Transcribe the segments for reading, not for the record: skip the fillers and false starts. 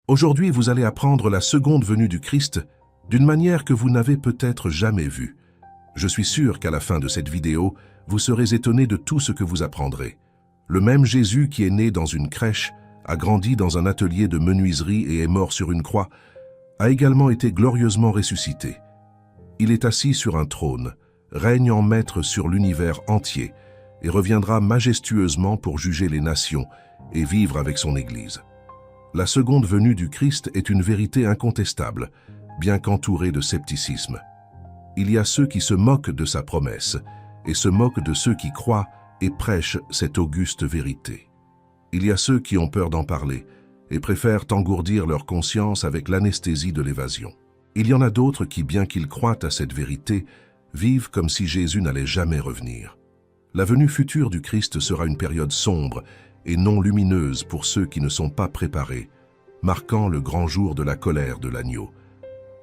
Aujourd'hui, vous allez apprendre la seconde venue du Christ d'une manière que vous n'avez peut-être jamais vue. Je suis sûr qu'à la fin de cette vidéo, vous serez étonné de tout ce que vous apprendrez. Le même Jésus qui est né dans une crèche, a grandi dans un atelier de menuiserie et est mort sur une croix, a également été glorieusement ressuscité. Il est assis sur un trône, règne en maître sur l'univers entier et reviendra majestueusement pour juger les nations et vivre avec son Église. La seconde venue du Christ est une vérité incontestable, bien qu'entourée de scepticisme. Il y a ceux qui se moquent de sa promesse et se moquent de ceux qui croient et prêchent cette auguste vérité. Il y a ceux qui ont peur d'en parler et préfèrent engourdir leur conscience avec l'anesthésie de l'évasion. Il y en a d'autres qui, bien qu'ils croient à cette vérité, vivent comme si Jésus n'allait jamais revenir. La venue future du Christ sera une période sombre et non lumineuse pour ceux qui ne sont pas préparés, marquant le grand jour de la colère de l'agneau.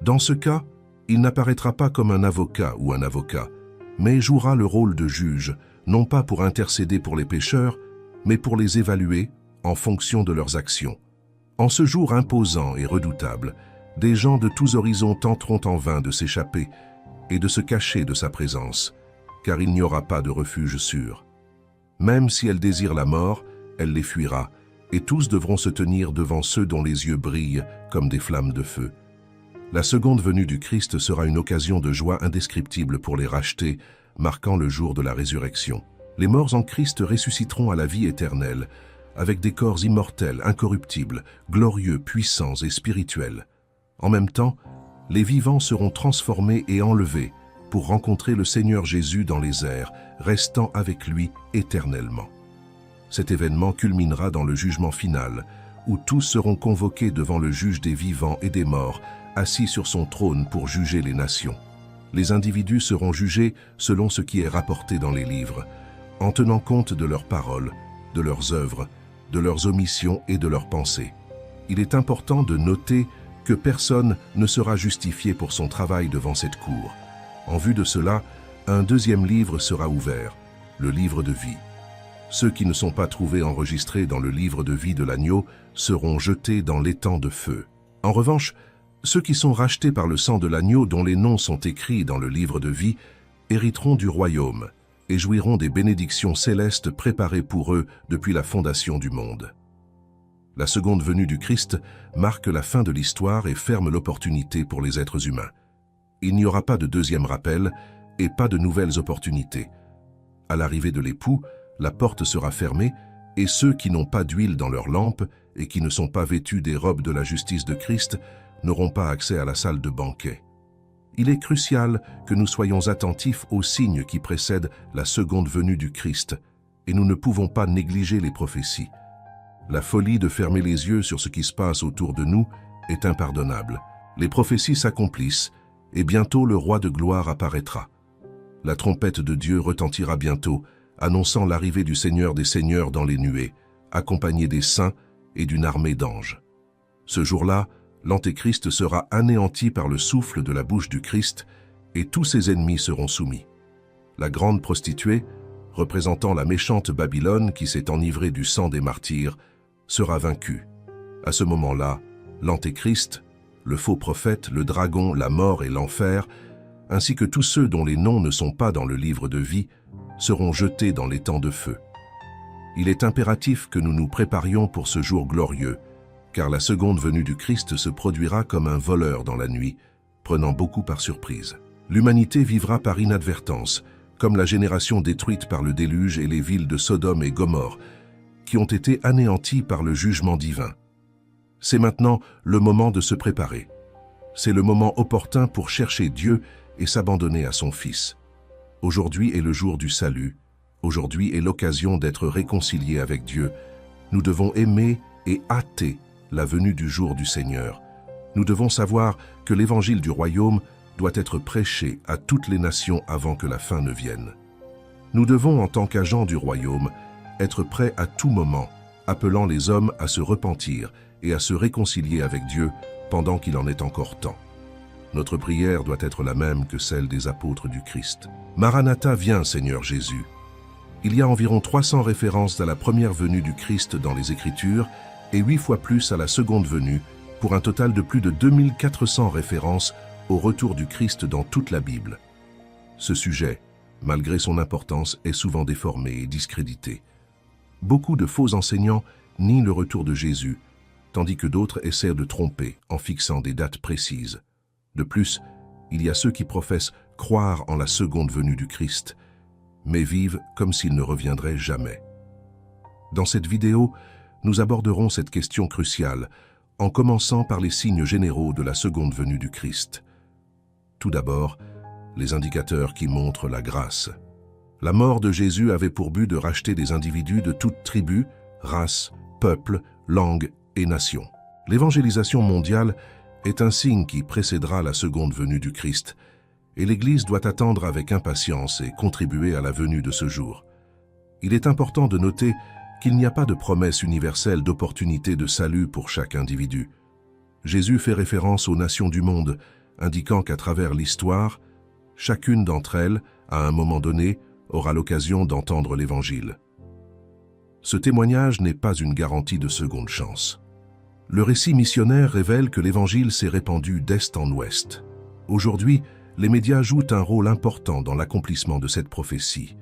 Dans ce cas, il n'apparaîtra pas comme un avocat ou un avocat, mais jouera le rôle de juge, non pas pour intercéder pour les pécheurs, mais pour les évaluer en fonction de leurs actions. En ce jour imposant et redoutable, des gens de tous horizons tenteront en vain de s'échapper et de se cacher de sa présence, car il n'y aura pas de refuge sûr. Même si elle désire la mort, elle les fuira, et tous devront se tenir devant ceux dont les yeux brillent comme des flammes de feu. La seconde venue du Christ sera une occasion de joie indescriptible pour les rachetés, marquant le jour de la résurrection. Les morts en Christ ressusciteront à la vie éternelle, avec des corps immortels, incorruptibles, glorieux, puissants et spirituels. En même temps, les vivants seront transformés et enlevés pour rencontrer le Seigneur Jésus dans les airs, restant avec lui éternellement. Cet événement culminera dans le jugement final, où tous seront convoqués devant le juge des vivants et des morts, assis sur son trône pour juger les nations. Les individus seront jugés selon ce qui est rapporté dans les livres, en tenant compte de leurs paroles, de leurs œuvres, de leurs omissions et de leurs pensées. Il est important de noter que personne ne sera justifié pour son travail devant cette cour. En vue de cela, un deuxième livre sera ouvert, le livre de vie. Ceux qui ne sont pas trouvés enregistrés dans le livre de vie de l'agneau seront jetés dans l'étang de feu. En revanche, ceux qui sont rachetés par le sang de l'agneau dont les noms sont écrits dans le livre de vie hériteront du royaume et jouiront des bénédictions célestes préparées pour eux depuis la fondation du monde. La seconde venue du Christ marque la fin de l'histoire et ferme l'opportunité pour les êtres humains. Il n'y aura pas de deuxième rappel et pas de nouvelles opportunités. À l'arrivée de l'époux, la porte sera fermée et ceux qui n'ont pas d'huile dans leurs lampes et qui ne sont pas vêtus des robes de la justice de Christ n'auront pas accès à la salle de banquet. Il est crucial que nous soyons attentifs aux signes qui précèdent la seconde venue du Christ et nous ne pouvons pas négliger les prophéties. La folie de fermer les yeux sur ce qui se passe autour de nous est impardonnable. Les prophéties s'accomplissent et bientôt le roi de gloire apparaîtra. La trompette de Dieu retentira bientôt, annonçant l'arrivée du Seigneur des Seigneurs dans les nuées, accompagné des saints et d'une armée d'anges. Ce jour-là, l'Antéchrist sera anéanti par le souffle de la bouche du Christ et tous ses ennemis seront soumis. La grande prostituée, représentant la méchante Babylone qui s'est enivrée du sang des martyrs, sera vaincue. À ce moment-là, l'Antéchrist, le faux prophète, le dragon, la mort et l'enfer, ainsi que tous ceux dont les noms ne sont pas dans le livre de vie, seront jetés dans l'étang de feu. Il est impératif que nous nous préparions pour ce jour glorieux, car la seconde venue du Christ se produira comme un voleur dans la nuit, prenant beaucoup par surprise. L'humanité vivra par inadvertance, comme la génération détruite par le déluge et les villes de Sodome et Gomorrhe, qui ont été anéanties par le jugement divin. C'est maintenant le moment de se préparer. C'est le moment opportun pour chercher Dieu et s'abandonner à son Fils. Aujourd'hui est le jour du salut. Aujourd'hui est l'occasion d'être réconciliés avec Dieu. Nous devons aimer et hâter la venue du jour du Seigneur. Nous devons savoir que l'évangile du royaume doit être prêché à toutes les nations avant que la fin ne vienne. Nous devons, en tant qu'agents du royaume, être prêts à tout moment, appelant les hommes à se repentir et à se réconcilier avec Dieu pendant qu'il en est encore temps. Notre prière doit être la même que celle des apôtres du Christ. Maranatha, viens, Seigneur Jésus. Il y a environ 300 références à la première venue du Christ dans les Écritures et 8 fois plus à la seconde venue pour un total de plus de 2400 références au retour du Christ dans toute la Bible. Ce sujet, malgré son importance, est souvent déformé et discrédité. Beaucoup de faux enseignants nient le retour de Jésus, tandis que d'autres essaient de tromper en fixant des dates précises. De plus, il y a ceux qui professent croire en la seconde venue du Christ, mais vivent comme s'il ne reviendrait jamais. Dans cette vidéo, nous aborderons cette question cruciale, en commençant par les signes généraux de la seconde venue du Christ. Tout d'abord, les indicateurs qui montrent la grâce. La mort de Jésus avait pour but de racheter des individus de toute tribu, race, peuple, langue et nation. L'évangélisation mondiale est un signe qui précédera la seconde venue du Christ, et l'Église doit attendre avec impatience et contribuer à la venue de ce jour. Il est important de noter qu'il n'y a pas de promesse universelle d'opportunité de salut pour chaque individu. Jésus fait référence aux nations du monde, indiquant qu'à travers l'histoire, chacune d'entre elles, à un moment donné, aura l'occasion d'entendre l'Évangile. Ce témoignage n'est pas une garantie de seconde chance. Le récit missionnaire révèle que l'Évangile s'est répandu d'est en ouest. Aujourd'hui, les médias jouent un rôle important dans l'accomplissement de cette prophétie.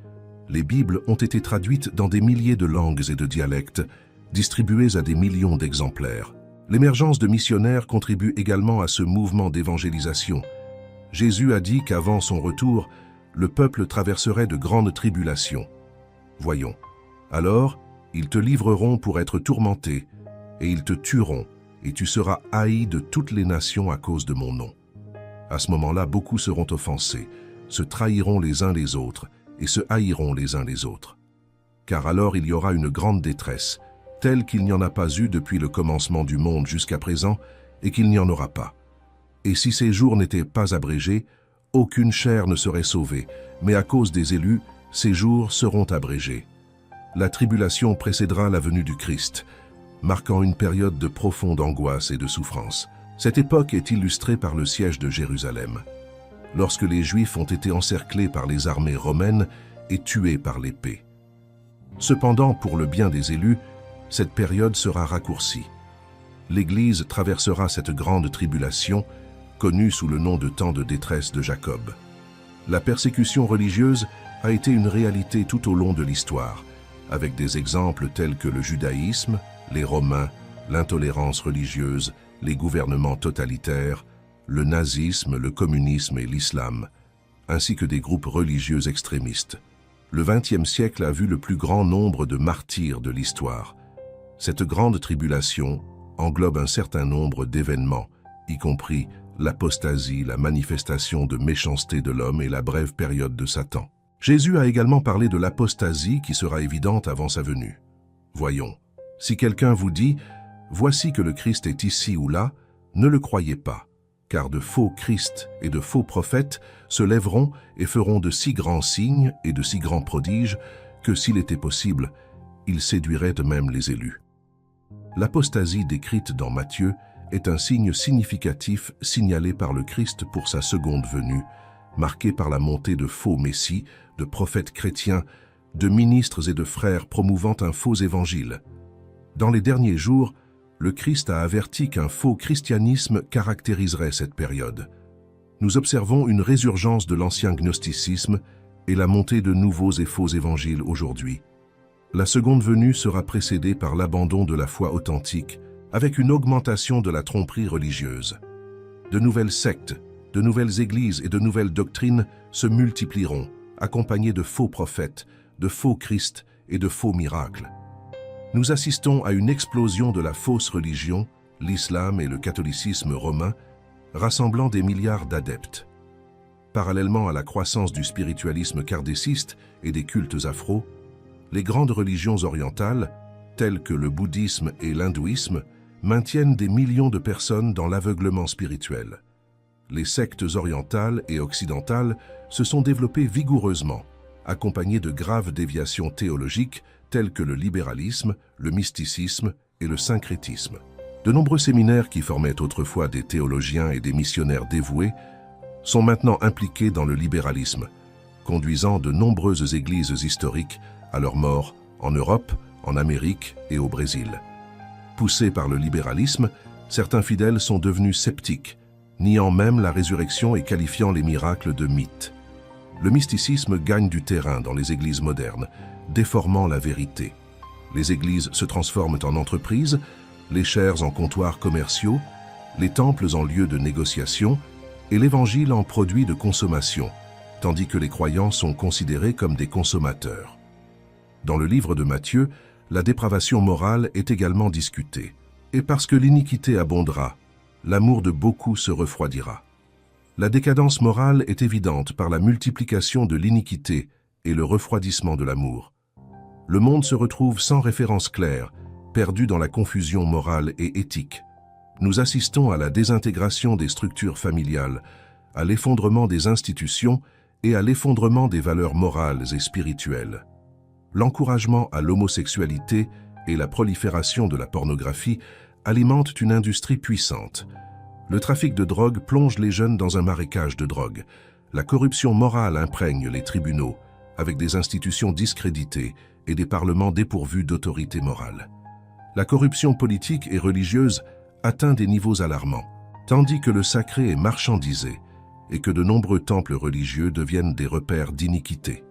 Les Bibles ont été traduites dans des milliers de langues et de dialectes, distribuées à des millions d'exemplaires. L'émergence de missionnaires contribue également à ce mouvement d'évangélisation. Jésus a dit qu'avant son retour, le peuple traverserait de grandes tribulations. Voyons. Alors, ils te livreront pour être tourmentés, et ils te tueront, et tu seras haï de toutes les nations à cause de mon nom. À ce moment-là, beaucoup seront offensés, se trahiront les uns les autres, et se haïront les uns les autres. Car alors il y aura une grande détresse, telle qu'il n'y en a pas eu depuis le commencement du monde jusqu'à présent, et qu'il n'y en aura pas. Et si ces jours n'étaient pas abrégés, aucune chair ne serait sauvée, mais à cause des élus, ces jours seront abrégés. La tribulation précédera la venue du Christ, marquant une période de profonde angoisse et de souffrance. Cette époque est illustrée par le siège de Jérusalem, lorsque les Juifs ont été encerclés par les armées romaines et tués par l'épée. Cependant, pour le bien des élus, cette période sera raccourcie. L'Église traversera cette grande tribulation, connue sous le nom de temps de détresse de Jacob. La persécution religieuse a été une réalité tout au long de l'histoire, avec des exemples tels que le judaïsme, les Romains, l'intolérance religieuse, les gouvernements totalitaires, le nazisme, le communisme et l'islam, ainsi que des groupes religieux extrémistes. Le XXe siècle a vu le plus grand nombre de martyrs de l'histoire. Cette grande tribulation englobe un certain nombre d'événements, y compris l'apostasie, la manifestation de méchanceté de l'homme et la brève période de Satan. Jésus a également parlé de l'apostasie qui sera évidente avant sa venue. Voyons, si quelqu'un vous dit « Voici que le Christ est ici ou là », ne le croyez pas, car de faux Christ et de faux prophètes se lèveront et feront de si grands signes et de si grands prodiges que, s'il était possible, ils séduiraient de même les élus. L'apostasie décrite dans Matthieu est un signe significatif signalé par le Christ pour sa seconde venue, marqué par la montée de faux messies, de prophètes chrétiens, de ministres et de frères promouvant un faux évangile. Dans les derniers jours, le Christ a averti qu'un faux christianisme caractériserait cette période. Nous observons une résurgence de l'ancien gnosticisme et la montée de nouveaux et faux évangiles aujourd'hui. La seconde venue sera précédée par l'abandon de la foi authentique, avec une augmentation de la tromperie religieuse. De nouvelles sectes, de nouvelles églises et de nouvelles doctrines se multiplieront, accompagnées de faux prophètes, de faux Christ et de faux miracles. Nous assistons à une explosion de la fausse religion, l'islam et le catholicisme romain, rassemblant des milliards d'adeptes. Parallèlement à la croissance du spiritualisme kardéciste et des cultes afro, les grandes religions orientales, telles que le bouddhisme et l'hindouisme, maintiennent des millions de personnes dans l'aveuglement spirituel. Les sectes orientales et occidentales se sont développées vigoureusement, accompagnées de graves déviations théologiques telles que le libéralisme, le mysticisme et le syncrétisme. De nombreux séminaires qui formaient autrefois des théologiens et des missionnaires dévoués sont maintenant impliqués dans le libéralisme, conduisant de nombreuses églises historiques à leur mort en Europe, en Amérique et au Brésil. Poussés par le libéralisme, Certains fidèles sont devenus sceptiques, niant même la résurrection et qualifiant les miracles de mythes. Le mysticisme gagne du terrain dans les églises modernes, déformant la vérité. Les églises se transforment en entreprises, les chaires en comptoirs commerciaux, les temples en lieux de négociation et l'évangile en produit de consommation, tandis que les croyants sont considérés comme des consommateurs. Dans le livre de Matthieu, la dépravation morale est également discutée. Et parce que l'iniquité abondera, l'amour de beaucoup se refroidira. La décadence morale est évidente par la multiplication de l'iniquité et le refroidissement de l'amour. Le monde se retrouve sans référence claire, perdu dans la confusion morale et éthique. Nous assistons à la désintégration des structures familiales, à l'effondrement des institutions et à l'effondrement des valeurs morales et spirituelles. L'encouragement à l'homosexualité et la prolifération de la pornographie alimentent une industrie puissante. Le trafic de drogue plonge les jeunes dans un marécage de drogue. La corruption morale imprègne les tribunaux, avec des institutions discréditées et des parlements dépourvus d'autorité morale. La corruption politique et religieuse atteint des niveaux alarmants, tandis que le sacré est marchandisé et que de nombreux temples religieux deviennent des repères d'iniquité.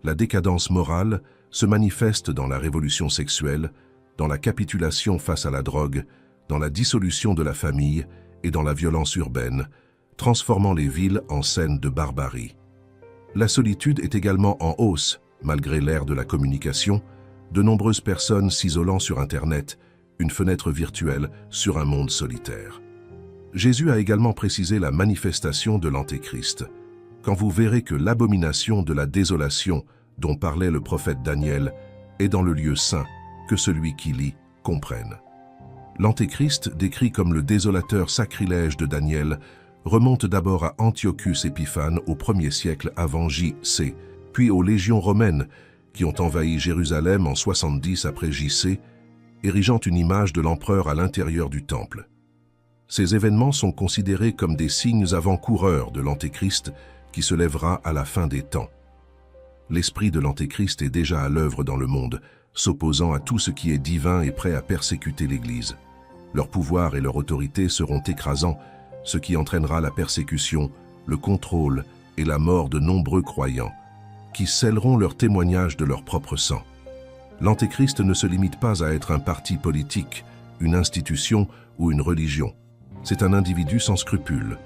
La décadence morale se manifeste dans la révolution sexuelle, dans la capitulation face à la drogue, dans la dissolution de la famille et dans la violence urbaine, transformant les villes en scènes de barbarie. La solitude est également en hausse, malgré l'ère de la communication, de nombreuses personnes s'isolant sur Internet, une fenêtre virtuelle sur un monde solitaire. Jésus a également précisé la manifestation de l'Antéchrist. Quand vous verrez que l'abomination de la désolation dont parlait le prophète Daniel est dans le lieu saint, que celui qui lit comprenne. L'Antéchrist, décrit comme le désolateur sacrilège de Daniel, remonte d'abord à Antiochus Épiphane au 1er siècle avant J.C., puis aux légions romaines qui ont envahi Jérusalem en 70 après J.C., érigeant une image de l'empereur à l'intérieur du temple. Ces événements sont considérés comme des signes avant-coureurs de l'Antéchrist qui se lèvera à la fin des temps. L'esprit de l'Antéchrist est déjà à l'œuvre dans le monde, s'opposant à tout ce qui est divin et prêt à persécuter l'Église. Leur pouvoir et leur autorité seront écrasants, ce qui entraînera la persécution, le contrôle et la mort de nombreux croyants, qui scelleront leur témoignage de leur propre sang. L'Antéchrist ne se limite pas à être un parti politique, une institution ou une religion. C'est un individu sans scrupules,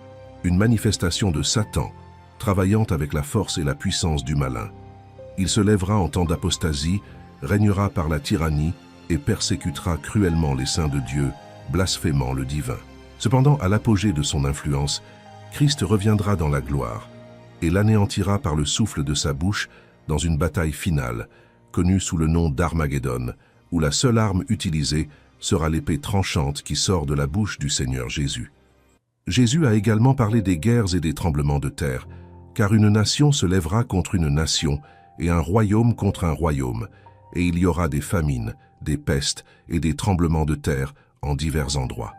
une manifestation de Satan, travaillant avec la force et la puissance du malin. Il se lèvera en temps d'apostasie, régnera par la tyrannie et persécutera cruellement les saints de Dieu, blasphémant le divin. Cependant, à l'apogée de son influence, Christ reviendra dans la gloire et l'anéantira par le souffle de sa bouche dans une bataille finale, connue sous le nom d'Armageddon, où la seule arme utilisée sera l'épée tranchante qui sort de la bouche du Seigneur Jésus. Jésus a également parlé des guerres et des tremblements de terre, car une nation se lèvera contre une nation et un royaume contre un royaume, et il y aura des famines, des pestes et des tremblements de terre en divers endroits.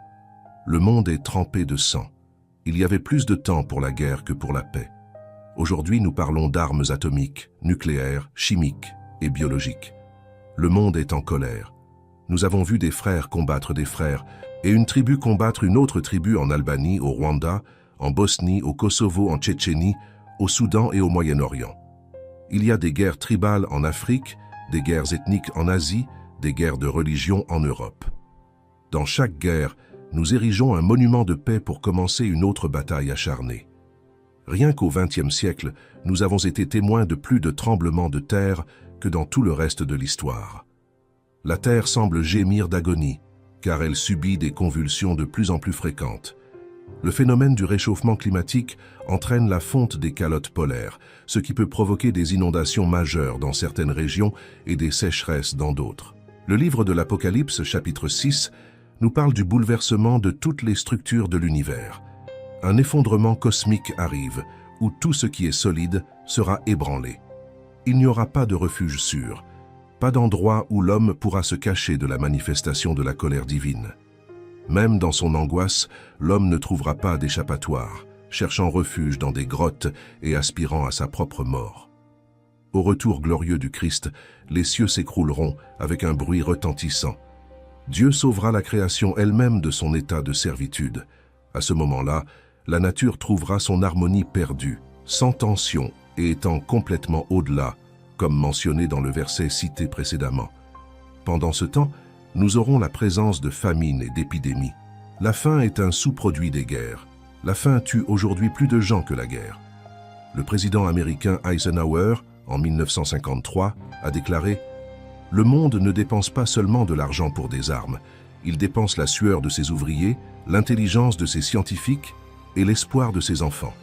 Le monde est trempé de sang. Il y avait plus de temps pour la guerre que pour la paix. Aujourd'hui, nous parlons d'armes atomiques, nucléaires, chimiques et biologiques. Le monde est en colère. Nous avons vu des frères combattre des frères et une tribu combattre une autre tribu en Albanie, au Rwanda, en Bosnie, au Kosovo, en Tchétchénie, au Soudan et au Moyen-Orient. Il y a des guerres tribales en Afrique, des guerres ethniques en Asie, des guerres de religion en Europe. Dans chaque guerre, nous érigeons un monument de paix pour commencer une autre bataille acharnée. Rien qu'au XXe siècle, nous avons été témoins de plus de tremblements de terre que dans tout le reste de l'histoire. La terre semble gémir d'agonie, car elle subit des convulsions de plus en plus fréquentes. Le phénomène du réchauffement climatique entraîne la fonte des calottes polaires, ce qui peut provoquer des inondations majeures dans certaines régions et des sécheresses dans d'autres. Le livre de l'Apocalypse, chapitre 6, nous parle du bouleversement de toutes les structures de l'univers. Un effondrement cosmique arrive, où tout ce qui est solide sera ébranlé. Il n'y aura pas de refuge sûr, pas d'endroit où l'homme pourra se cacher de la manifestation de la colère divine. Même dans son angoisse, l'homme ne trouvera pas d'échappatoire, cherchant refuge dans des grottes et aspirant à sa propre mort. Au retour glorieux du Christ, les cieux s'écrouleront avec un bruit retentissant. Dieu sauvera la création elle-même de son état de servitude. À ce moment-là, la nature trouvera son harmonie perdue, sans tension et étant complètement au-delà, comme mentionné dans le verset cité précédemment. Pendant ce temps, nous aurons la présence de famines et d'épidémies. La faim est un sous-produit des guerres. La faim tue aujourd'hui plus de gens que la guerre. Le président américain Eisenhower, en 1953, a déclaré « Le monde ne dépense pas seulement de l'argent pour des armes, il dépense la sueur de ses ouvriers, l'intelligence de ses scientifiques et l'espoir de ses enfants.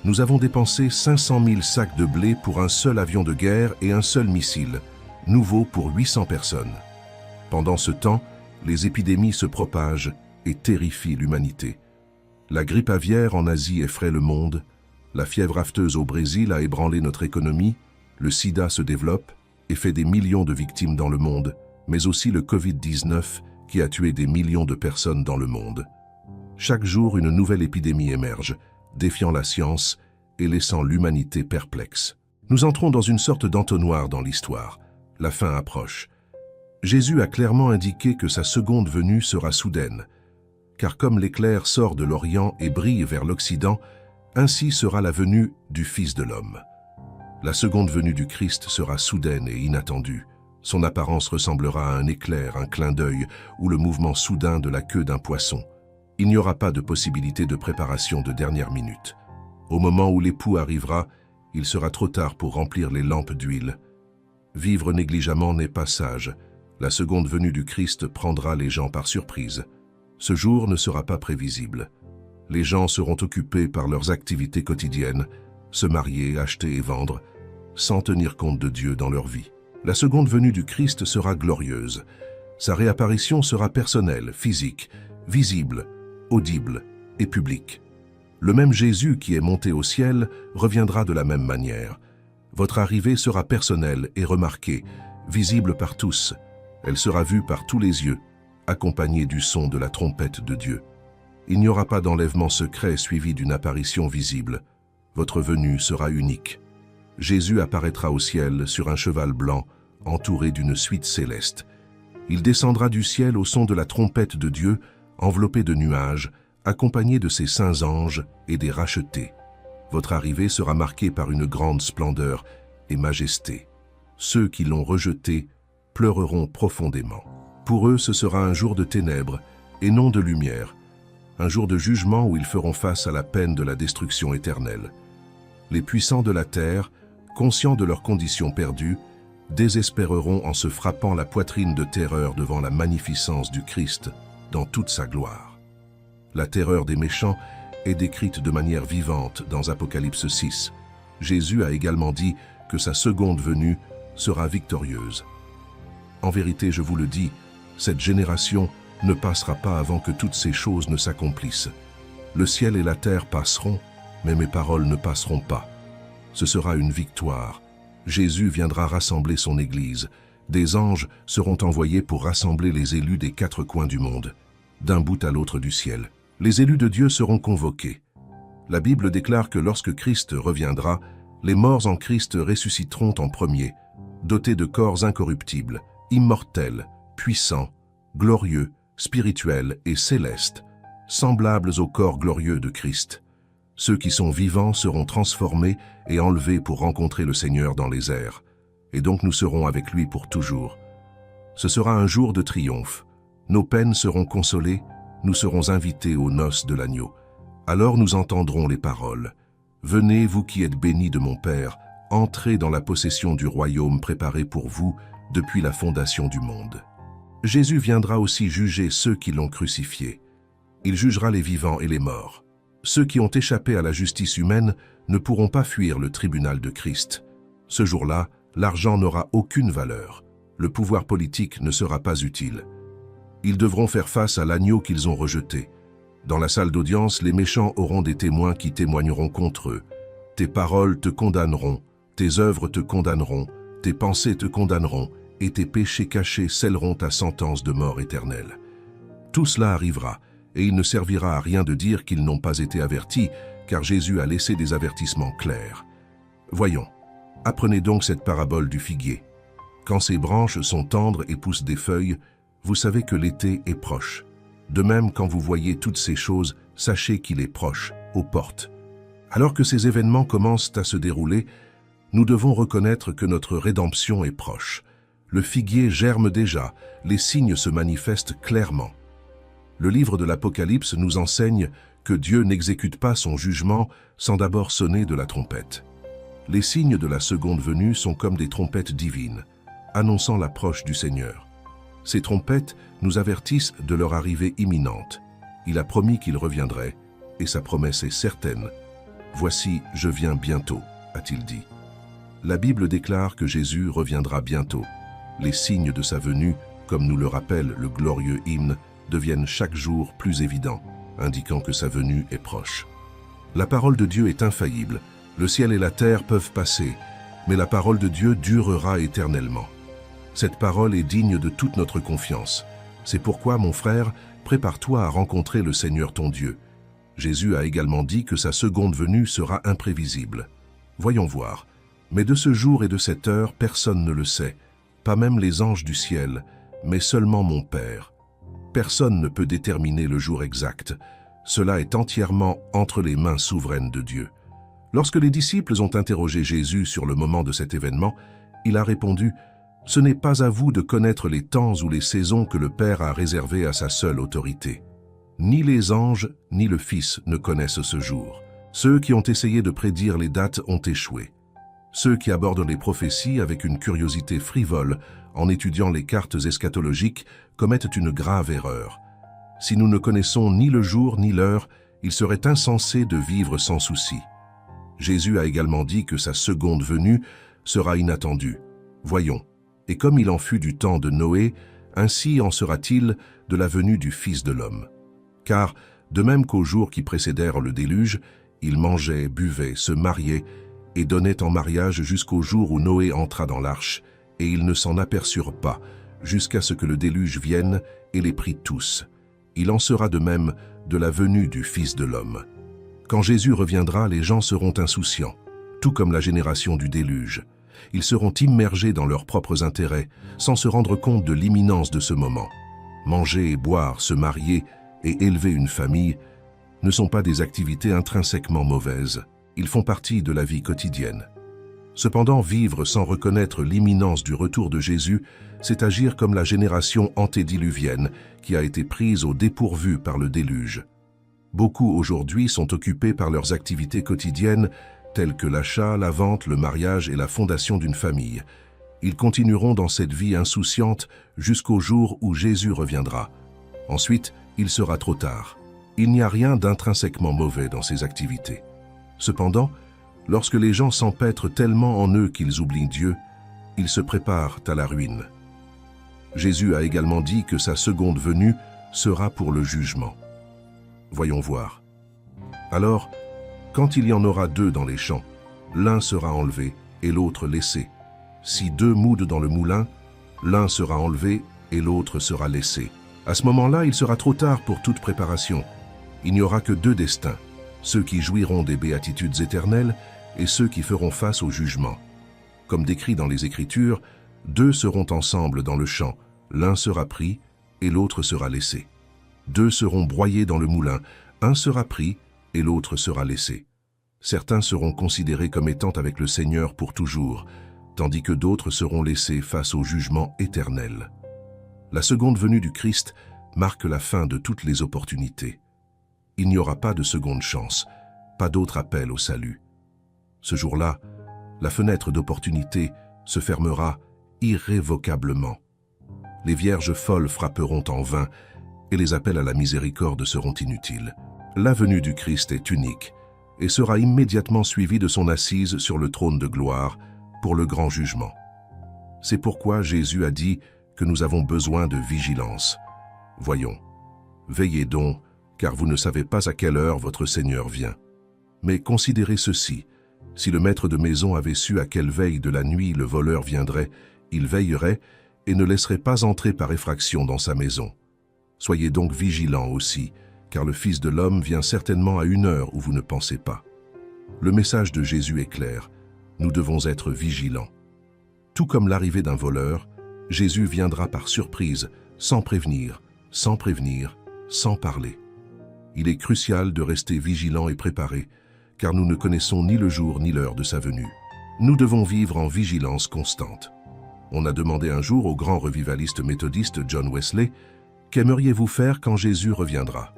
Nous avons dépensé 500 000 sacs de blé pour un seul avion de guerre et un seul missile, nouveau pour 800 personnes. Pendant ce temps, les épidémies se propagent et terrifient l'humanité. La grippe aviaire en Asie effraie le monde, la fièvre afteuse au Brésil a ébranlé notre économie, le sida se développe et fait des millions de victimes dans le monde, mais aussi le Covid-19 qui a tué des millions de personnes dans le monde. Chaque jour, une nouvelle épidémie émerge, défiant la science et laissant l'humanité perplexe. Nous entrons dans une sorte d'entonnoir dans l'histoire. La fin approche. Jésus a clairement indiqué que sa seconde venue sera soudaine, car comme l'éclair sort de l'Orient et brille vers l'Occident, ainsi sera la venue du Fils de l'homme. La seconde venue du Christ sera soudaine et inattendue. Son apparence ressemblera à un éclair, un clin d'œil ou le mouvement soudain de la queue d'un poisson. Il n'y aura pas de possibilité de préparation de dernière minute. Au moment où l'époux arrivera, il sera trop tard pour remplir les lampes d'huile. Vivre négligemment n'est pas sage. La seconde venue du Christ prendra les gens par surprise. Ce jour ne sera pas prévisible. Les gens seront occupés par leurs activités quotidiennes, se marier, acheter et vendre, sans tenir compte de Dieu dans leur vie. La seconde venue du Christ sera glorieuse. Sa réapparition sera personnelle, physique, visible, audible et publique. Le même Jésus qui est monté au ciel reviendra de la même manière. Votre arrivée sera personnelle et remarquée, visible par tous. Elle sera vue par tous les yeux, accompagnée du son de la trompette de Dieu. Il n'y aura pas d'enlèvement secret suivi d'une apparition visible. Votre venue sera unique. Jésus apparaîtra au ciel sur un cheval blanc, entouré d'une suite céleste. Il descendra du ciel au son de la trompette de Dieu, enveloppé de nuages, accompagné de ses saints anges et des rachetés. Votre arrivée sera marquée par une grande splendeur et majesté. Ceux qui l'ont rejeté pleureront profondément. Pour eux, ce sera un jour de ténèbres et non de lumière, un jour de jugement où ils feront face à la peine de la destruction éternelle. Les puissants de la terre, conscients de leurs conditions perdues, désespéreront en se frappant la poitrine de terreur devant la magnificence du Christ dans toute sa gloire. La terreur des méchants est décrite de manière vivante dans Apocalypse 6. Jésus a également dit que sa seconde venue sera victorieuse. En vérité, je vous le dis, cette génération ne passera pas avant que toutes ces choses ne s'accomplissent. Le ciel et la terre passeront, mais mes paroles ne passeront pas. Ce sera une victoire. Jésus viendra rassembler son Église. Des anges seront envoyés pour rassembler les élus des 4 coins du monde, d'un bout à l'autre du ciel. Les élus de Dieu seront convoqués. La Bible déclare que lorsque Christ reviendra, les morts en Christ ressusciteront en premier, dotés de corps incorruptibles, immortels, puissants, glorieux, spirituels et célestes, semblables au corps glorieux de Christ. Ceux qui sont vivants seront transformés et enlevés pour rencontrer le Seigneur dans les airs, et donc nous serons avec lui pour toujours. Ce sera un jour de triomphe. Nos peines seront consolées, nous serons invités aux noces de l'agneau. Alors nous entendrons les paroles. « Venez, vous qui êtes bénis de mon Père, entrez dans la possession du royaume préparé pour vous depuis la fondation du monde. » Jésus viendra aussi juger ceux qui l'ont crucifié. Il jugera les vivants et les morts. Ceux qui ont échappé à la justice humaine ne pourront pas fuir le tribunal de Christ. Ce jour-là, l'argent n'aura aucune valeur. Le pouvoir politique ne sera pas utile. Ils devront faire face à l'agneau qu'ils ont rejeté. Dans la salle d'audience, les méchants auront des témoins qui témoigneront contre eux. Tes paroles te condamneront, tes œuvres te condamneront, tes pensées te condamneront, et tes péchés cachés scelleront ta sentence de mort éternelle. Tout cela arrivera, et il ne servira à rien de dire qu'ils n'ont pas été avertis, car Jésus a laissé des avertissements clairs. Voyons, apprenez donc cette parabole du figuier. Quand ses branches sont tendres et poussent des feuilles, vous savez que l'été est proche. De même, quand vous voyez toutes ces choses, sachez qu'il est proche, aux portes. Alors que ces événements commencent à se dérouler, nous devons reconnaître que notre rédemption est proche. Le figuier germe déjà, les signes se manifestent clairement. Le livre de l'Apocalypse nous enseigne que Dieu n'exécute pas son jugement sans d'abord sonner de la trompette. Les signes de la seconde venue sont comme des trompettes divines, annonçant l'approche du Seigneur. Ces trompettes nous avertissent de leur arrivée imminente. Il a promis qu'il reviendrait, et sa promesse est certaine. « Voici, je viens bientôt », a-t-il dit. La Bible déclare que Jésus reviendra bientôt. Les signes de sa venue, comme nous le rappelle le glorieux hymne, deviennent chaque jour plus évidents, indiquant que sa venue est proche. La parole de Dieu est infaillible. Le ciel et la terre peuvent passer, mais la parole de Dieu durera éternellement. Cette parole est digne de toute notre confiance. C'est pourquoi, mon frère, prépare-toi à rencontrer le Seigneur ton Dieu. Jésus a également dit que sa seconde venue sera imprévisible. Voyons voir. Mais de ce jour et de cette heure, personne ne le sait, pas même les anges du ciel, mais seulement mon Père. Personne ne peut déterminer le jour exact. Cela est entièrement entre les mains souveraines de Dieu. Lorsque les disciples ont interrogé Jésus sur le moment de cet événement, il a répondu « Ce n'est pas à vous de connaître les temps ou les saisons que le Père a réservés à sa seule autorité. Ni les anges, ni le Fils ne connaissent ce jour. Ceux qui ont essayé de prédire les dates ont échoué. Ceux qui abordent les prophéties avec une curiosité frivole, en étudiant les cartes eschatologiques, commettent une grave erreur. Si nous ne connaissons ni le jour ni l'heure, il serait insensé de vivre sans souci. Jésus a également dit que sa seconde venue sera inattendue. Voyons, et comme il en fut du temps de Noé, ainsi en sera-t-il de la venue du Fils de l'homme. Car, de même qu'aux jours qui précédèrent le déluge, ils mangeaient, buvaient, se mariaient et donnaient en mariage jusqu'au jour où Noé entra dans l'arche, et ils ne s'en aperçurent pas, jusqu'à ce que le déluge vienne et les prit tous. Il en sera de même de la venue du Fils de l'homme. Quand Jésus reviendra, les gens seront insouciants, tout comme la génération du déluge. Ils seront immergés dans leurs propres intérêts, sans se rendre compte de l'imminence de ce moment. Manger et boire, se marier et élever une famille ne sont pas des activités intrinsèquement mauvaises. Ils font partie de la vie quotidienne. Cependant, vivre sans reconnaître l'imminence du retour de Jésus, c'est agir comme la génération antédiluvienne qui a été prise au dépourvu par le déluge. Beaucoup aujourd'hui sont occupés par leurs activités quotidiennes telles que l'achat, la vente, le mariage et la fondation d'une famille. Ils continueront dans cette vie insouciante jusqu'au jour où Jésus reviendra. Ensuite, il sera trop tard. Il n'y a rien d'intrinsèquement mauvais dans ces activités. Cependant, lorsque les gens s'empêtrent tellement en eux qu'ils oublient Dieu, ils se préparent à la ruine. Jésus a également dit que sa seconde venue sera pour le jugement. Voyons voir. Alors, quand il y en aura deux dans les champs, l'un sera enlevé et l'autre laissé. Si deux moudent dans le moulin, l'un sera enlevé et l'autre sera laissé. À ce moment-là, il sera trop tard pour toute préparation. Il n'y aura que deux destins, ceux qui jouiront des béatitudes éternelles et ceux qui feront face au jugement. Comme décrit dans les Écritures, deux seront ensemble dans le champ, l'un sera pris et l'autre sera laissé. Deux seront broyés dans le moulin, un sera pris et l'autre sera laissé. Certains seront considérés comme étant avec le Seigneur pour toujours, tandis que d'autres seront laissés face au jugement éternel. La seconde venue du Christ marque la fin de toutes les opportunités. Il n'y aura pas de seconde chance, pas d'autre appel au salut. Ce jour-là, la fenêtre d'opportunité se fermera irrévocablement. Les vierges folles frapperont en vain et les appels à la miséricorde seront inutiles. La venue du Christ est unique et sera immédiatement suivie de son assise sur le trône de gloire pour le grand jugement. C'est pourquoi Jésus a dit que nous avons besoin de vigilance. Voyons, veillez donc, car vous ne savez pas à quelle heure votre Seigneur vient. Mais considérez ceci, si le maître de maison avait su à quelle veille de la nuit le voleur viendrait, il veillerait et ne laisserait pas entrer par effraction dans sa maison. Soyez donc vigilants aussi, car le Fils de l'homme vient certainement à une heure où vous ne pensez pas. Le message de Jésus est clair, nous devons être vigilants. Tout comme l'arrivée d'un voleur, Jésus viendra par surprise sans prévenir, sans prévenir, sans parler. Il est crucial de rester vigilant et préparé, car nous ne connaissons ni le jour ni l'heure de sa venue. Nous devons vivre en vigilance constante. On a demandé un jour au grand revivaliste méthodiste John Wesley « Qu'aimeriez-vous faire quand Jésus reviendra ?»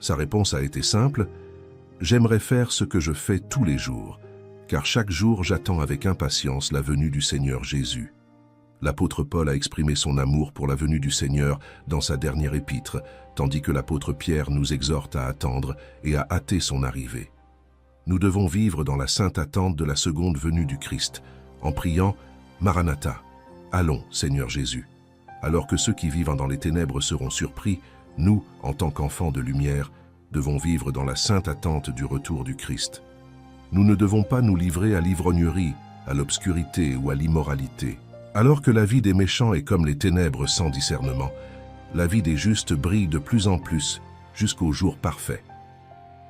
Sa réponse a été simple « J'aimerais faire ce que je fais tous les jours, car chaque jour j'attends avec impatience la venue du Seigneur Jésus. » L'apôtre Paul a exprimé son amour pour la venue du Seigneur dans sa dernière épître, tandis que l'apôtre Pierre nous exhorte à attendre et à hâter son arrivée. Nous devons vivre dans la sainte attente de la seconde venue du Christ, en priant « Maranatha ». Allons, Seigneur Jésus. Alors que ceux qui vivent dans les ténèbres seront surpris, nous, en tant qu'enfants de lumière, devons vivre dans la sainte attente du retour du Christ. Nous ne devons pas nous livrer à l'ivrognerie, à l'obscurité ou à l'immoralité. Alors que la vie des méchants est comme les ténèbres sans discernement, la vie des justes brille de plus en plus jusqu'au jour parfait.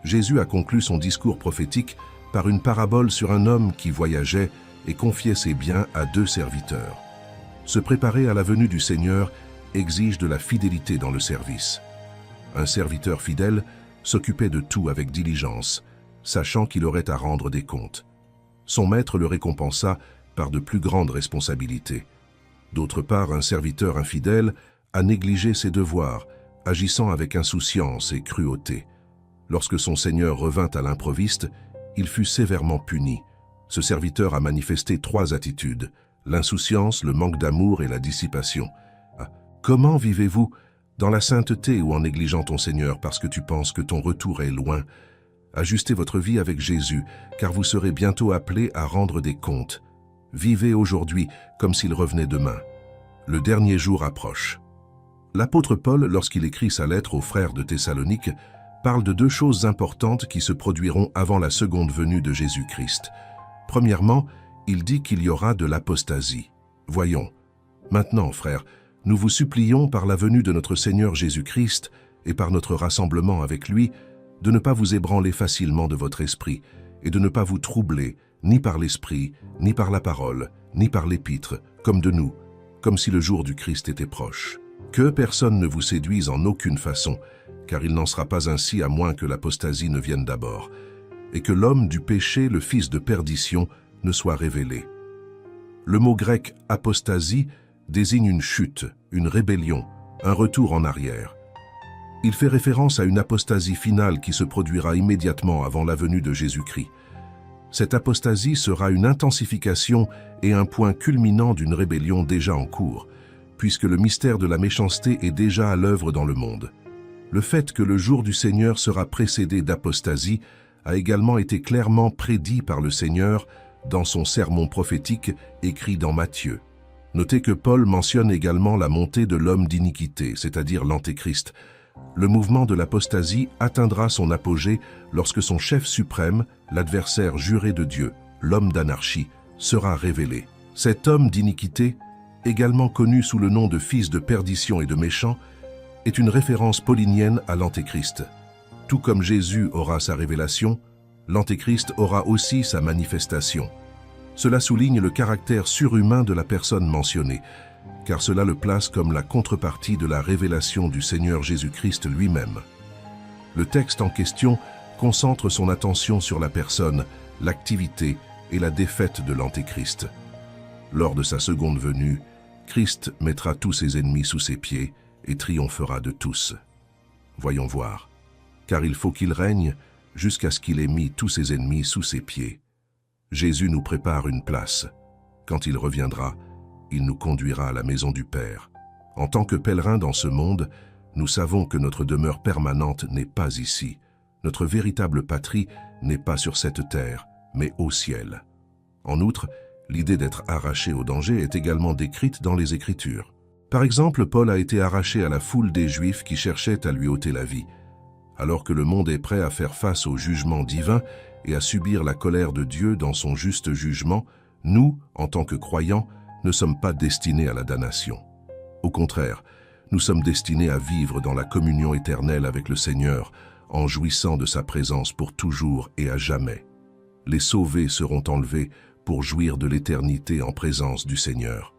Jésus a conclu son discours prophétique par une parabole sur un homme qui voyageait et confiait ses biens à 2 serviteurs. Se préparer à la venue du Seigneur exige de la fidélité dans le service. Un serviteur fidèle s'occupait de tout avec diligence, sachant qu'il aurait à rendre des comptes. Son maître le récompensa par de plus grandes responsabilités. D'autre part, un serviteur infidèle a négligé ses devoirs, agissant avec insouciance et cruauté. Lorsque son Seigneur revint à l'improviste, il fut sévèrement puni. Ce serviteur a manifesté 3 attitudes: l'insouciance, le manque d'amour et la dissipation. Comment vivez-vous dans la sainteté ou en négligeant ton Seigneur parce que tu penses que ton retour est loin? Ajustez votre vie avec Jésus, car vous serez bientôt appelés à rendre des comptes. Vivez aujourd'hui comme s'il revenait demain. Le dernier jour approche. L'apôtre Paul, lorsqu'il écrit sa lettre aux frères de Thessalonique, parle de 2 choses importantes qui se produiront avant la seconde venue de Jésus-Christ. Premièrement, il dit qu'il y aura de l'apostasie. Voyons. Maintenant, frères, nous vous supplions par la venue de notre Seigneur Jésus-Christ et par notre rassemblement avec lui, de ne pas vous ébranler facilement de votre esprit et de ne pas vous troubler, ni par l'esprit, ni par la parole, ni par l'épître, comme de nous, comme si le jour du Christ était proche. Que personne ne vous séduise en aucune façon, car il n'en sera pas ainsi à moins que l'apostasie ne vienne d'abord, et que l'homme du péché, le fils de perdition, ne soit révélé. Le mot grec « apostasie » désigne une chute, une rébellion, un retour en arrière. Il fait référence à une apostasie finale qui se produira immédiatement avant la venue de Jésus-Christ. Cette apostasie sera une intensification et un point culminant d'une rébellion déjà en cours, puisque le mystère de la méchanceté est déjà à l'œuvre dans le monde. Le fait que le jour du Seigneur sera précédé d'apostasie a également été clairement prédit par le Seigneur dans son sermon prophétique écrit dans Matthieu. Notez que Paul mentionne également la montée de l'homme d'iniquité, c'est-à-dire l'Antéchrist. Le mouvement de l'apostasie atteindra son apogée lorsque son chef suprême, l'adversaire juré de Dieu, l'homme d'anarchie, sera révélé. Cet homme d'iniquité, également connu sous le nom de fils de perdition et de méchant, est une référence paulinienne à l'Antéchrist. Tout comme Jésus aura sa révélation, l'Antéchrist aura aussi sa manifestation. Cela souligne le caractère surhumain de la personne mentionnée, car cela le place comme la contrepartie de la révélation du Seigneur Jésus-Christ lui-même. Le texte en question concentre son attention sur la personne, l'activité et la défaite de l'Antéchrist. Lors de sa seconde venue, Christ mettra tous ses ennemis sous ses pieds et triomphera de tous. Voyons voir. Car il faut qu'il règne jusqu'à ce qu'il ait mis tous ses ennemis sous ses pieds. Jésus nous prépare une place. Quand il reviendra, il nous conduira à la maison du Père. En tant que pèlerins dans ce monde, nous savons que notre demeure permanente n'est pas ici. Notre véritable patrie n'est pas sur cette terre, mais au ciel. En outre, l'idée d'être arraché au danger est également décrite dans les Écritures. Par exemple, Paul a été arraché à la foule des Juifs qui cherchaient à lui ôter la vie. Alors que le monde est prêt à faire face au jugement divin et à subir la colère de Dieu dans son juste jugement, nous, en tant que croyants, ne sommes pas destinés à la damnation. Au contraire, nous sommes destinés à vivre dans la communion éternelle avec le Seigneur, en jouissant de sa présence pour toujours et à jamais. Les sauvés seront enlevés pour jouir de l'éternité en présence du Seigneur.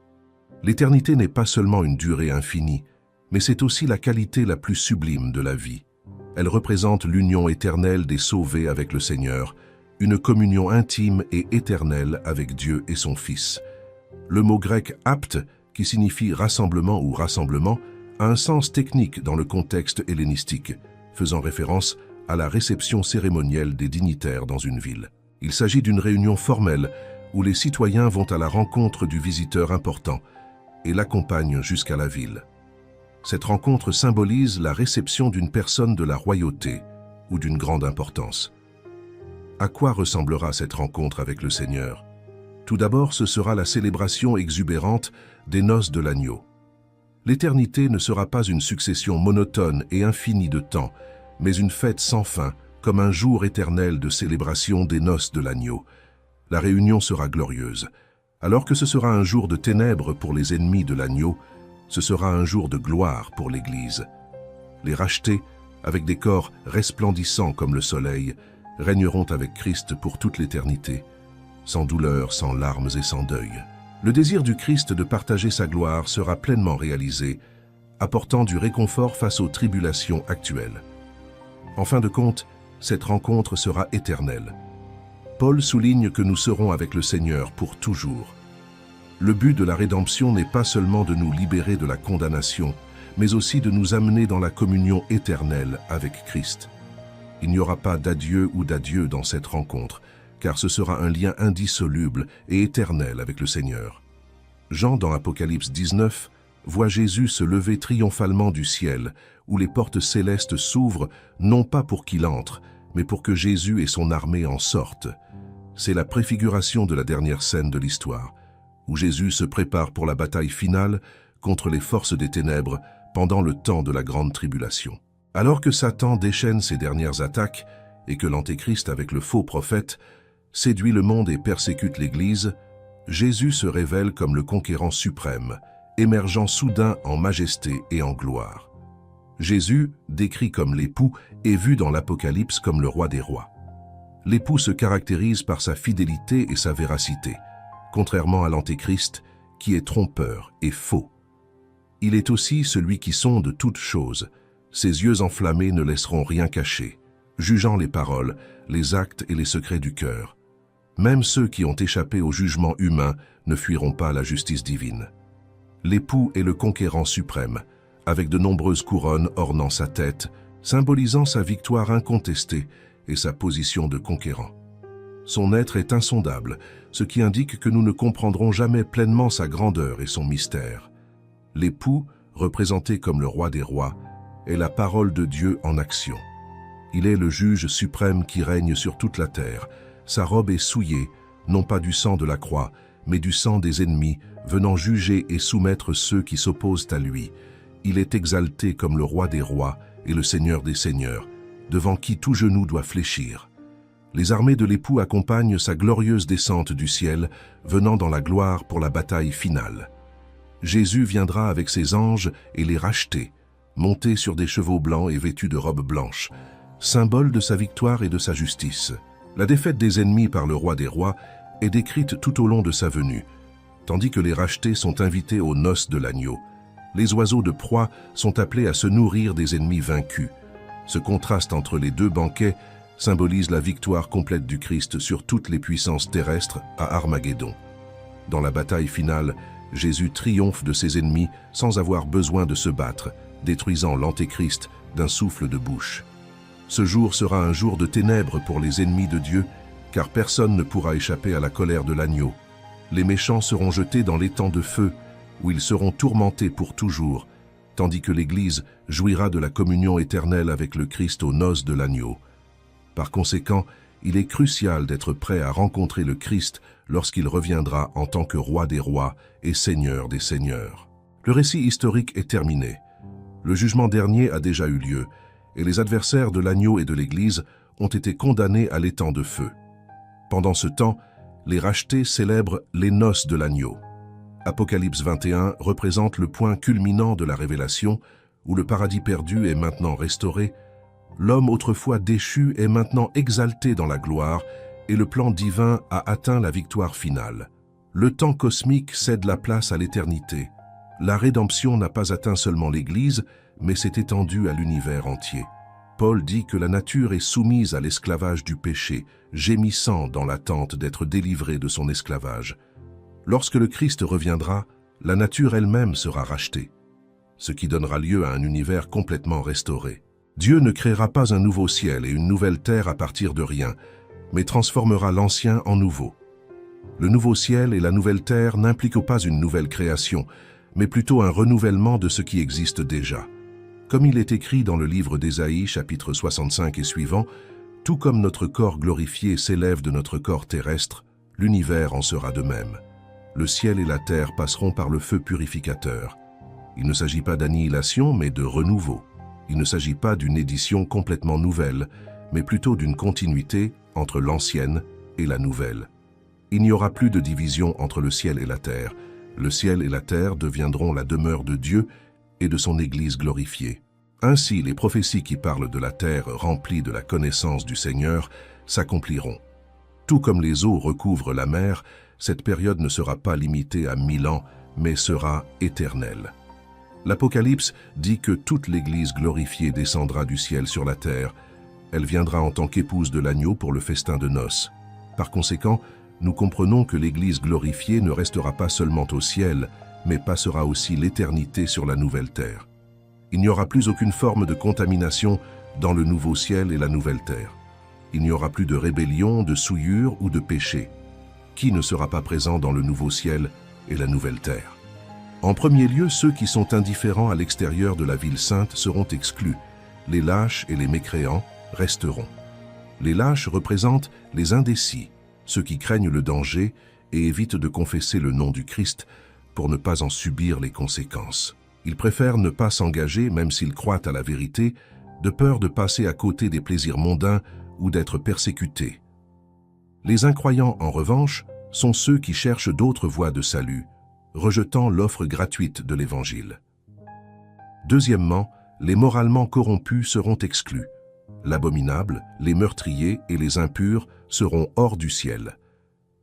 L'éternité n'est pas seulement une durée infinie, mais c'est aussi la qualité la plus sublime de la vie. Elle représente l'union éternelle des sauvés avec le Seigneur, une communion intime et éternelle avec Dieu et son Fils. Le mot grec « apte », qui signifie rassemblement ou rassemblement, a un sens technique dans le contexte hellénistique, faisant référence à la réception cérémonielle des dignitaires dans une ville. Il s'agit d'une réunion formelle où les citoyens vont à la rencontre du visiteur important et l'accompagnent jusqu'à la ville. Cette rencontre symbolise la réception d'une personne de la royauté ou d'une grande importance. À quoi ressemblera cette rencontre avec le Seigneur? Tout d'abord, ce sera la célébration exubérante des noces de l'agneau. L'éternité ne sera pas une succession monotone et infinie de temps, mais une fête sans fin, comme un jour éternel de célébration des noces de l'agneau. La réunion sera glorieuse. Alors que ce sera un jour de ténèbres pour les ennemis de l'agneau, ce sera un jour de gloire pour l'Église. Les rachetés, avec des corps resplendissants comme le soleil, régneront avec Christ pour toute l'éternité, sans douleur, sans larmes et sans deuil. Le désir du Christ de partager sa gloire sera pleinement réalisé, apportant du réconfort face aux tribulations actuelles. En fin de compte, cette rencontre sera éternelle. Paul souligne que nous serons avec le Seigneur pour toujours. Le but de la rédemption n'est pas seulement de nous libérer de la condamnation, mais aussi de nous amener dans la communion éternelle avec Christ. Il n'y aura pas d'adieu ou d'adieu dans cette rencontre, car ce sera un lien indissoluble et éternel avec le Seigneur. Jean, dans Apocalypse 19, voit Jésus se lever triomphalement du ciel, où les portes célestes s'ouvrent, non pas pour qu'il entre, mais pour que Jésus et son armée en sortent. C'est la préfiguration de la dernière scène de l'histoire, où Jésus se prépare pour la bataille finale contre les forces des ténèbres pendant le temps de la grande tribulation. Alors que Satan déchaîne ses dernières attaques et que l'Antéchrist, avec le faux prophète, séduit le monde et persécute l'Église, Jésus se révèle comme le conquérant suprême, émergeant soudain en majesté et en gloire. Jésus, décrit comme l'époux, est vu dans l'Apocalypse comme le roi des rois. L'époux se caractérise par sa fidélité et sa véracité, contrairement à l'Antéchrist, qui est trompeur et faux. Il est aussi celui qui sonde toutes choses. Ses yeux enflammés ne laisseront rien cacher, jugeant les paroles, les actes et les secrets du cœur. Même ceux qui ont échappé au jugement humain ne fuiront pas la justice divine. L'époux est le conquérant suprême, avec de nombreuses couronnes ornant sa tête, symbolisant sa victoire incontestée et sa position de conquérant. Son être est insondable, ce qui indique que nous ne comprendrons jamais pleinement sa grandeur et son mystère. L'époux, représenté comme le roi des rois, est la parole de Dieu en action. Il est le juge suprême qui règne sur toute la terre. Sa robe est souillée, non pas du sang de la croix, mais du sang des ennemis, venant juger et soumettre ceux qui s'opposent à lui. Il est exalté comme le roi des rois et le Seigneur des seigneurs, devant qui tout genou doit fléchir. Les armées de l'époux accompagnent sa glorieuse descente du ciel, venant dans la gloire pour la bataille finale. Jésus viendra avec ses anges et les racheter, montés sur des chevaux blancs et vêtus de robes blanches, symbole de sa victoire et de sa justice. La défaite des ennemis par le roi des rois est décrite tout au long de sa venue, tandis que les rachetés sont invités aux noces de l'agneau. Les oiseaux de proie sont appelés à se nourrir des ennemis vaincus. Ce contraste entre les deux banquets symbolise la victoire complète du Christ sur toutes les puissances terrestres à Armageddon. Dans la bataille finale, Jésus triomphe de ses ennemis sans avoir besoin de se battre, détruisant l'Antéchrist d'un souffle de bouche. Ce jour sera un jour de ténèbres pour les ennemis de Dieu, car personne ne pourra échapper à la colère de l'agneau. Les méchants seront jetés dans l'étang de feu, où ils seront tourmentés pour toujours, tandis que l'Église jouira de la communion éternelle avec le Christ aux noces de l'agneau. Par conséquent, il est crucial d'être prêt à rencontrer le Christ lorsqu'il reviendra en tant que roi des rois et seigneur des seigneurs. Le récit historique est terminé. Le jugement dernier a déjà eu lieu, et les adversaires de l'agneau et de l'Église ont été condamnés à l'étang de feu. Pendant ce temps, les rachetés célèbrent les noces de l'agneau. Apocalypse 21 représente le point culminant de la révélation, où le paradis perdu est maintenant restauré, l'homme autrefois déchu est maintenant exalté dans la gloire et le plan divin a atteint la victoire finale. Le temps cosmique cède la place à l'éternité. La rédemption n'a pas atteint seulement l'Église, mais s'est étendue à l'univers entier. Paul dit que la nature est soumise à l'esclavage du péché, gémissant dans l'attente d'être délivrée de son esclavage. Lorsque le Christ reviendra, la nature elle-même sera rachetée, ce qui donnera lieu à un univers complètement restauré. Dieu ne créera pas un nouveau ciel et une nouvelle terre à partir de rien, mais transformera l'ancien en nouveau. Le nouveau ciel et la nouvelle terre n'impliquent pas une nouvelle création, mais plutôt un renouvellement de ce qui existe déjà. Comme il est écrit dans le livre d'Ésaïe, chapitre 65 et suivant, « Tout comme notre corps glorifié s'élève de notre corps terrestre, l'univers en sera de même. Le ciel et la terre passeront par le feu purificateur. Il ne s'agit pas d'annihilation, mais de renouveau. Il ne s'agit pas d'une édition complètement nouvelle, mais plutôt d'une continuité entre l'ancienne et la nouvelle. Il n'y aura plus de division entre le ciel et la terre. Le ciel et la terre deviendront la demeure de Dieu et de son Église glorifiée. Ainsi, les prophéties qui parlent de la terre remplie de la connaissance du Seigneur s'accompliront. Tout comme les eaux recouvrent la mer, cette période ne sera pas limitée à 1000 ans, mais sera éternelle. L'Apocalypse dit que toute l'Église glorifiée descendra du ciel sur la terre. Elle viendra en tant qu'épouse de l'agneau pour le festin de noces. Par conséquent, nous comprenons que l'Église glorifiée ne restera pas seulement au ciel, mais passera aussi l'éternité sur la nouvelle terre. Il n'y aura plus aucune forme de contamination dans le nouveau ciel et la nouvelle terre. Il n'y aura plus de rébellion, de souillure ou de péché. Qui ne sera pas présent dans le nouveau ciel et la nouvelle terre? En premier lieu, ceux qui sont indifférents à l'extérieur de la ville sainte seront exclus. Les lâches et les mécréants resteront. Les lâches représentent les indécis, ceux qui craignent le danger et évitent de confesser le nom du Christ pour ne pas en subir les conséquences. Ils préfèrent ne pas s'engager, même s'ils croient à la vérité, de peur de passer à côté des plaisirs mondains ou d'être persécutés. Les incroyants, en revanche, sont ceux qui cherchent d'autres voies de salut, rejetant l'offre gratuite de l'Évangile. Deuxièmement, les moralement corrompus seront exclus. L'abominable, les meurtriers et les impurs seront hors du ciel.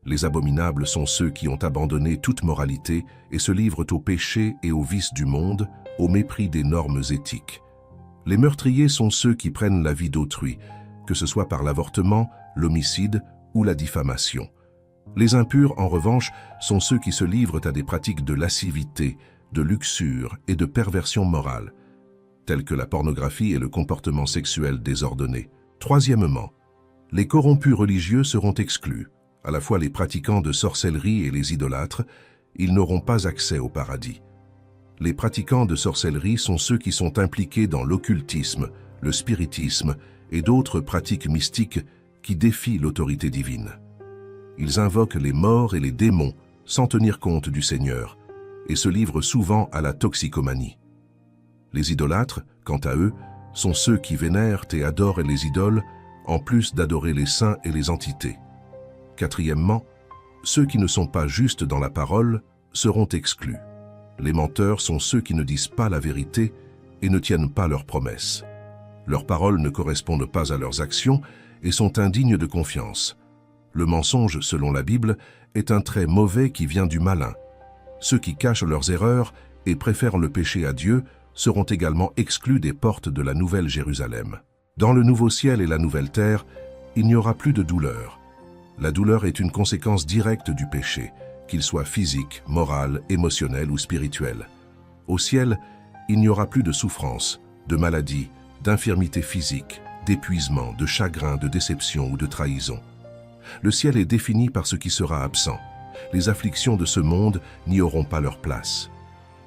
Les abominables sont ceux qui ont abandonné toute moralité et se livrent au péché et aux vices du monde, au mépris des normes éthiques. Les meurtriers sont ceux qui prennent la vie d'autrui, que ce soit par l'avortement, l'homicide ou la diffamation. Les impurs, en revanche, sont ceux qui se livrent à des pratiques de lascivité, de luxure et de perversion morale, telles que la pornographie et le comportement sexuel désordonné. Troisièmement, les corrompus religieux seront exclus. À la fois les pratiquants de sorcellerie et les idolâtres, ils n'auront pas accès au paradis. Les pratiquants de sorcellerie sont ceux qui sont impliqués dans l'occultisme, le spiritisme et d'autres pratiques mystiques qui défient l'autorité divine. Ils invoquent les morts et les démons sans tenir compte du Seigneur et se livrent souvent à la toxicomanie. Les idolâtres, quant à eux, sont ceux qui vénèrent et adorent les idoles en plus d'adorer les saints et les entités. Quatrièmement, ceux qui ne sont pas justes dans la parole seront exclus. Les menteurs sont ceux qui ne disent pas la vérité et ne tiennent pas leurs promesses. Leurs paroles ne correspondent pas à leurs actions et sont indignes de confiance. Le mensonge, selon la Bible, est un trait mauvais qui vient du malin. Ceux qui cachent leurs erreurs et préfèrent le péché à Dieu seront également exclus des portes de la Nouvelle Jérusalem. Dans le nouveau ciel et la nouvelle terre, il n'y aura plus de douleur. La douleur est une conséquence directe du péché, qu'il soit physique, moral, émotionnel ou spirituel. Au ciel, il n'y aura plus de souffrance, de maladie, d'infirmité physique, d'épuisement, de chagrin, de déception ou de trahison. Le ciel est défini par ce qui sera absent. Les afflictions de ce monde n'y auront pas leur place.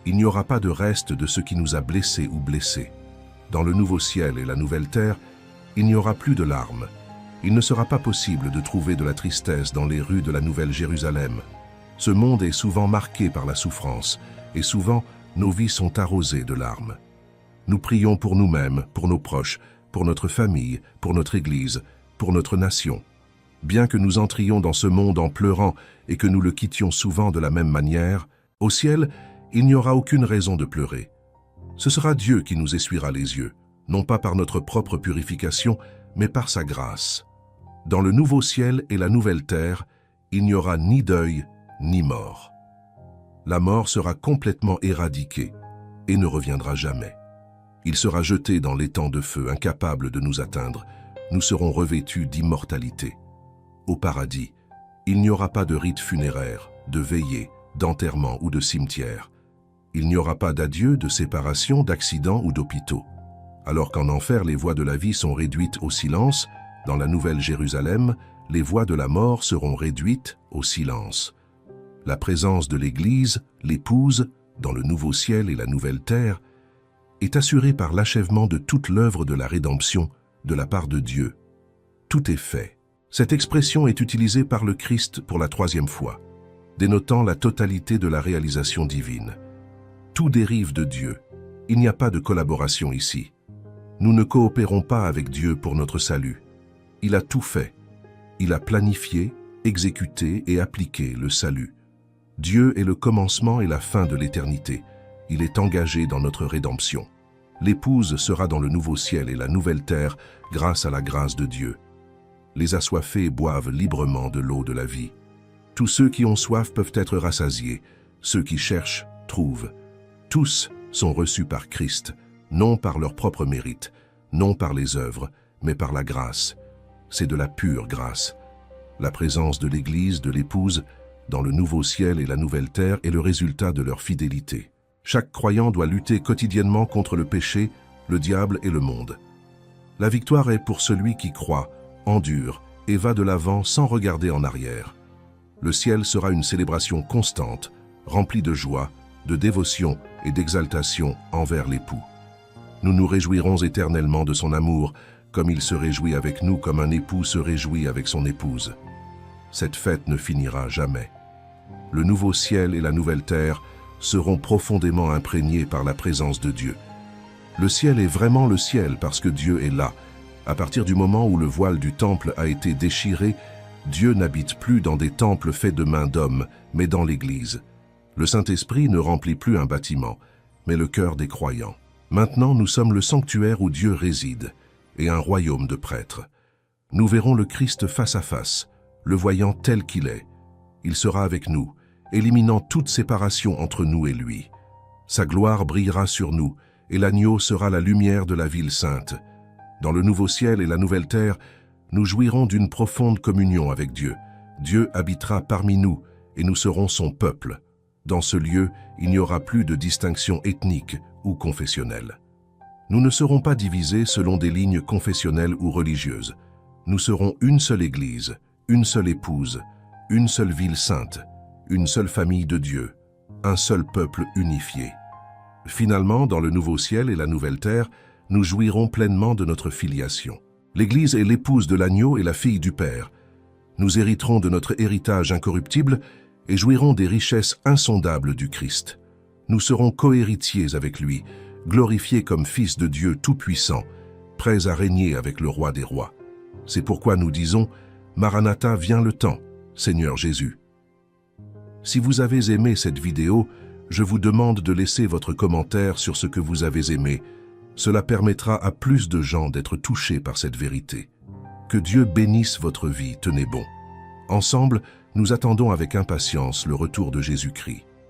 Il n'y aura pas de reste de ce qui nous a blessés ou blessés. Dans le nouveau ciel et la nouvelle terre, il n'y aura plus de larmes. Il ne sera pas possible de trouver de la tristesse dans les rues de la Nouvelle Jérusalem. Ce monde est souvent marqué par la souffrance, et souvent nos vies sont arrosées de larmes. Nous prions pour nous-mêmes, pour nos proches, pour notre famille, pour notre Église, pour notre nation. Bien que nous entrions dans ce monde en pleurant et que nous le quittions souvent de la même manière, au ciel, il n'y aura aucune raison de pleurer. Ce sera Dieu qui nous essuiera les yeux, non pas par notre propre purification, mais par sa grâce. Dans le nouveau ciel et la nouvelle terre, il n'y aura ni deuil, ni mort. La mort sera complètement éradiquée et ne reviendra jamais. Il sera jeté dans l'étang de feu, incapable de nous atteindre. Nous serons revêtus d'immortalité. Au paradis, il n'y aura pas de rite funéraire, de veillée, d'enterrement ou de cimetière. Il n'y aura pas d'adieu, de séparation, d'accidents ou d'hôpitaux. Alors qu'en enfer, les voix de la vie sont réduites au silence, dans la Nouvelle Jérusalem, les voix de la mort seront réduites au silence. La présence de l'Église, l'épouse, dans le nouveau ciel et la nouvelle terre, est assurée par l'achèvement de toute l'œuvre de la rédemption de la part de Dieu. Tout est fait. Cette expression est utilisée par le Christ pour la 3e fois, dénotant la totalité de la réalisation divine. Tout dérive de Dieu. Il n'y a pas de collaboration ici. Nous ne coopérons pas avec Dieu pour notre salut. Il a tout fait. Il a planifié, exécuté et appliqué le salut. Dieu est le commencement et la fin de l'éternité. Il est engagé dans notre rédemption. L'épouse sera dans le nouveau ciel et la nouvelle terre grâce à la grâce de Dieu. Les assoiffés boivent librement de l'eau de la vie. Tous ceux qui ont soif peuvent être rassasiés. Ceux qui cherchent, trouvent. Tous sont reçus par Christ, non par leur propre mérite, non par les œuvres, mais par la grâce. C'est de la pure grâce. La présence de l'Église, de l'épouse, dans le nouveau ciel et la nouvelle terre est le résultat de leur fidélité. Chaque croyant doit lutter quotidiennement contre le péché, le diable et le monde. La victoire est pour celui qui croit, endure et va de l'avant sans regarder en arrière. Le ciel sera une célébration constante, remplie de joie, de dévotion et d'exaltation envers l'époux. Nous nous réjouirons éternellement de son amour, comme il se réjouit avec nous, comme un époux se réjouit avec son épouse. Cette fête ne finira jamais. Le nouveau ciel et la nouvelle terre seront profondément imprégnés par la présence de Dieu. Le ciel est vraiment le ciel parce que Dieu est là. À partir du moment où le voile du temple a été déchiré, Dieu n'habite plus dans des temples faits de mains d'hommes, mais dans l'Église. Le Saint-Esprit ne remplit plus un bâtiment, mais le cœur des croyants. Maintenant, nous sommes le sanctuaire où Dieu réside, et un royaume de prêtres. Nous verrons le Christ face à face, le voyant tel qu'il est. Il sera avec nous, éliminant toute séparation entre nous et lui. Sa gloire brillera sur nous, et l'agneau sera la lumière de la ville sainte. Dans le nouveau ciel et la nouvelle terre, nous jouirons d'une profonde communion avec Dieu. Dieu habitera parmi nous, et nous serons son peuple. Dans ce lieu, il n'y aura plus de distinction ethnique ou confessionnelle. Nous ne serons pas divisés selon des lignes confessionnelles ou religieuses. Nous serons une seule Église, une seule épouse, une seule ville sainte, une seule famille de Dieu, un seul peuple unifié. Finalement, dans le nouveau ciel et la nouvelle terre, nous jouirons pleinement de notre filiation. L'Église est l'épouse de l'agneau et la fille du Père. Nous hériterons de notre héritage incorruptible et jouirons des richesses insondables du Christ. Nous serons cohéritiers avec lui, glorifiés comme fils de Dieu Tout-Puissant, prêts à régner avec le Roi des Rois. C'est pourquoi nous disons « Maranatha, viens le temps, Seigneur Jésus ». Si vous avez aimé cette vidéo, je vous demande de laisser votre commentaire sur ce que vous avez aimé. Cela permettra à plus de gens d'être touchés par cette vérité. Que Dieu bénisse votre vie, tenez bon. Ensemble, nous attendons avec impatience le retour de Jésus-Christ.